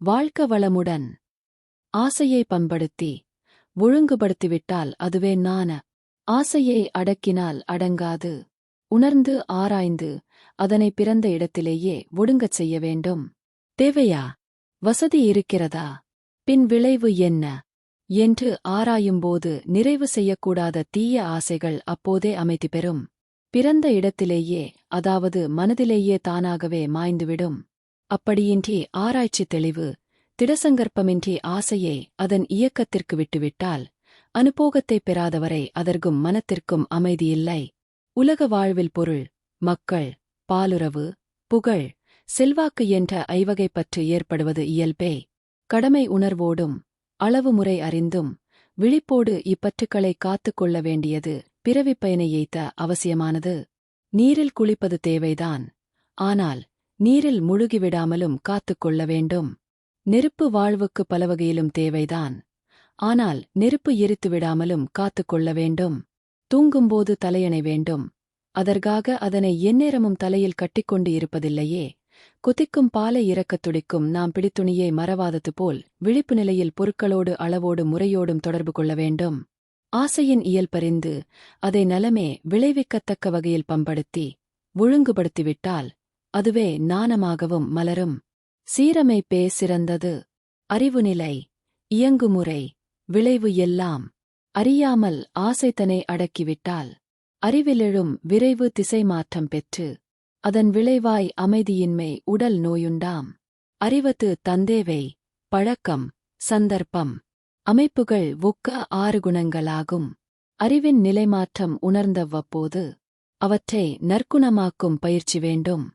வாழ்க்க வளமுடன். ஆசையை பண்படுத்தி ஒழுங்குபடுத்திவிட்டால் அதுவே ஞான. ஆசையை அடக்கினால் அடங்காது. உணர்ந்து ஆராய்ந்து அதனை பிறந்த இடத்திலேயே ஒடுங்கச் செய்ய வேண்டும். தேவையா? வசதி இருக்கிறதா? பின் விளைவு என்ன என்று ஆராயும்போது நிறைவு செய்யக்கூடாத தீய ஆசைகள் அப்போதே அமைதி பெறும். பிறந்த இடத்திலேயே, அதாவது மனதிலேயே தானாகவே மாய்ந்துவிடும். அப்படியின்றி ஆராய்ச்சி தெளிவு திடசங்கற்பமின்றி ஆசையை அதன் இயக்கத்திற்கு விட்டுவிட்டால் அனுபோகத்தைப் பெறாதவரை அதற்கும் மனத்திற்கும் அமைதியில்லை. உலக வாழ்வில் பொருள், மக்கள், பாலுறவு, புகழ், செல்வாக்கு என்ற ஐவகைப்பற்று ஏற்படுவது இயல்பே. கடமை உணர்வோடும் அளவு முறை அறிந்தும் விழிப்போடு இப்பற்றுக்களை காத்துக் கொள்ள வேண்டியது பிறவிப் பயனை எய்த அவசியமானது. நீரில் குளிப்பது தேவைதான். ஆனால் நீரில் முழுகிவிடாமலும் காத்துக் கொள்ள வேண்டும். நெருப்பு வாழ்வுக்கு பலவகையிலும் தேவைதான். ஆனால் நெருப்பு எரித்துவிடாமலும் காத்துக் கொள்ள வேண்டும். தூங்கும்போது தலையணை வேண்டும். அதற்காக அதனை எந்நேரமும் தலையில் கட்டிக்கொண்டு இருப்பதில்லையே. குதிக்கும் பாலை இறக்கத் துடிக்கும் நாம் பிடித்துணியை மறவாதது போல் விழிப்பு நிலையில் பொருட்களோடு அளவோடு முறையோடும் தொடர்பு கொள்ள வேண்டும். ஆசையின் இயல்பறிந்து அதை நலமே விளைவிக்கத்தக்க வகையில் பம்படுத்தி ஒழுங்குபடுத்திவிட்டால் அதுவே ஞானமாகவும் மலரும். சீரமைப்பே சிறந்தது. அறிவுநிலை, இயங்குமுறை, விளைவு எல்லாம் அறியாமல் ஆசைத்தனை அடக்கிவிட்டால் அறிவிலெழும் விரைவு திசை மாற்றம் பெற்று அதன் விளைவாய் அமைதியின்மை உடல் நோயுண்டாம். அறிவது தந்தேவை, பழக்கம், சந்தர்ப்பம், அமைப்புகள் ஒக்க 6 குணங்களாகும். அறிவின் நிலைமாற்றம் உணர்ந்தவ்வப்போது அவற்றை நற்குணமாக்கும் பயிற்சி வேண்டும்.